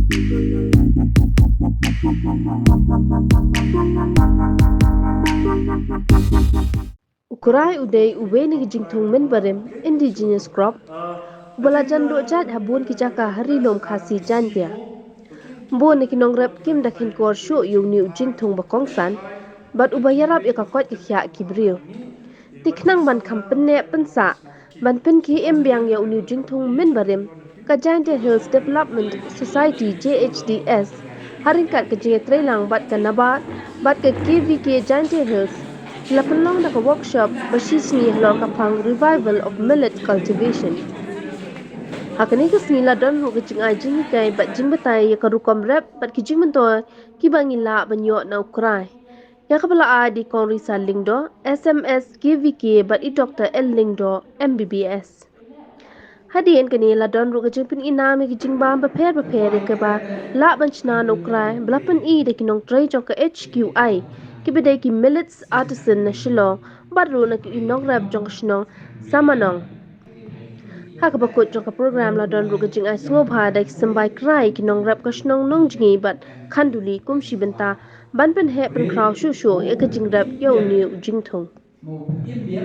Krai uday uwe ni Jingthung mynbarim indigenous crop balajan duhjait habun ki jaka rilum Khasi Jaintia. Bo ni nongrep kim da Kheinkor Shuh yung ni Jingthung ba Kongsan bat iarap ya koit ki khiah ki briew. Ti khnang ban kham pynneh pynsah ban pynkhie imbyang ya uni Jingthung mynbarim ka Jaintia Hills Development Society Jhds haringkat ke Pynlong bat ka Nabard bat ka KVK Jaintia Hills la Pynlong da ka workshop basisni halor ka pang revival of millet cultivation. Hakani ke snila don ru ke jing ai jing kai bat jing batai ya ka rukom rep bat ki jing mentoy ki bangila banyo na Krai. Ya kapala a di kong Risa Lyngdoh SMS KVK bat I Dr. Lyngdoh MBBS. Hadian kani la don ru ke jing pin ina mi ki jing bam prepare ke ba la banchna no Krai blapan I de ki nong tray jong ka HQI ki bedai ki millets artisan na Shillong bat ru na ki nongrep jong Shnong Samanong. Hakapakut jong ka program la don ru ke jing ai sngob ha da ki sambai Krai ki nongrep ka Shnong nong jingi bat khanduli kumshi benta ban pynheh Kheinkor Shuh ya ka jingrep ya uni Jingthung. Jadi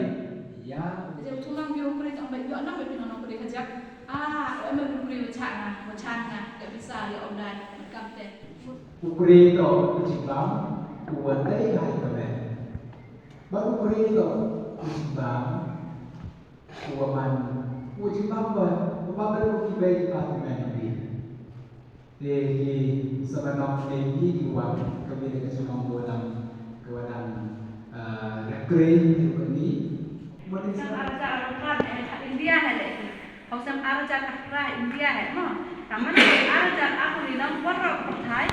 tulang biru kulit tak baik biar nak baik pinang kulit kerja. Emang kulit macam tak bisa ya om dan macam teh. Kulit tu kucing buat dari hai kamen. Baru kulit tu kucing buat kucing baru kita beri apartemen ni. Di Samanong di buat kami dengan Shillong kewadang Krai ni. Sang arah Krai India ada. Kau sang arah Krai India ada mah. Taman arah aku di dalam warok Thai.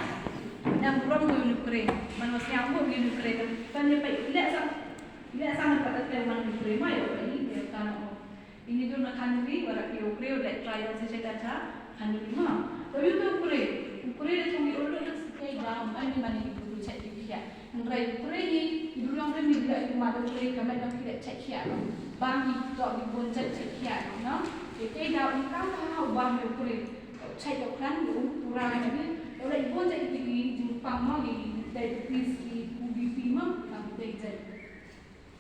Yang kurang mulu Krai. Mana siang mulu Krai kan. Kan dia lihat sang pada teman Krai mah ya ini dia kan. Ini tu nak kandiri warak Krai udah try dan saya kata kandiri mah. Tapi tu Krai dia cuma urut nak sekali dalam ini mana itu cek dia. Krai ni dulu yang kami tidak cuma ada Krai kami nak tidak cek dia. Bang itu di pun cek dia, no? Jadi dah ini kan tahu bang yang Krai cek yang kan tu orang ni, orang ibu cek di Jepang mah di dari PC UBP mah kami cek.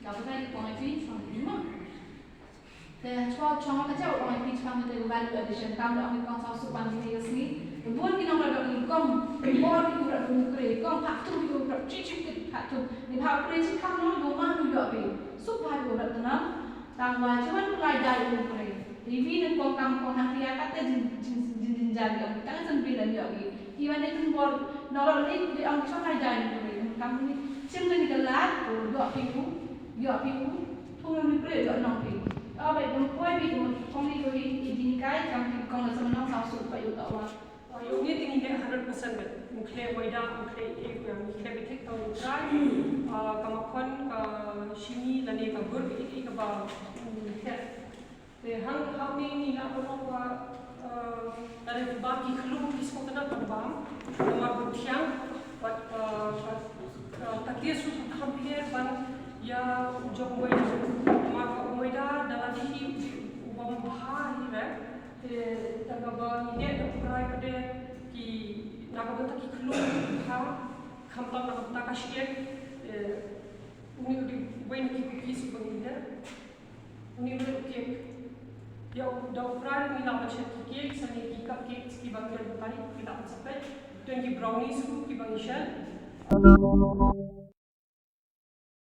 Kalau kita di Pynlong sama mah. Dan cuma kerja orang itu cuma kita value addition kami orang Kongsan supan di sini. Buat kita orang ada income, buat kita orang Krai, kong hak tu kita orang cicik hak tu. Ni hak Krai cik kami orang rumah tu juga be. Supaya kita orang tenang. Tangwa cuman mulai dari Krai. Ini nak kong hang khiah kata jin jadi. Kita kan sembilan juga. Iwan itu buat nolok ni di orang cuman dari Krai. Kami ni cuma ni gelar, dua pingu. Tunggu Krai dua nong pingu. Baik, berkuai bidu. Kong ni ini kai kami Kongsan Samanong sausuk supaya tak wah. Yung ni tingin dia 100% bet. Mukle waida, mukle yang mukle betik tahu try. Kamakon shini lani kabur betik kabau. Hang ni nak orang dari bagi kelum kisah tentang terbang. Nama bertiang, takia sudah hampir ban ya ujung waida. Nama waida dalam hidup ubah bahari rek. Tagaba ini ada Krai pada ki nakabenta ki kelum kham tam nakabenta kashiek uni di wain ki kisi bangida uni ke ya da Krai ni la macam ki sani ki cupcake ki bangida butani ki la sampai tu ki brownies ki bangishan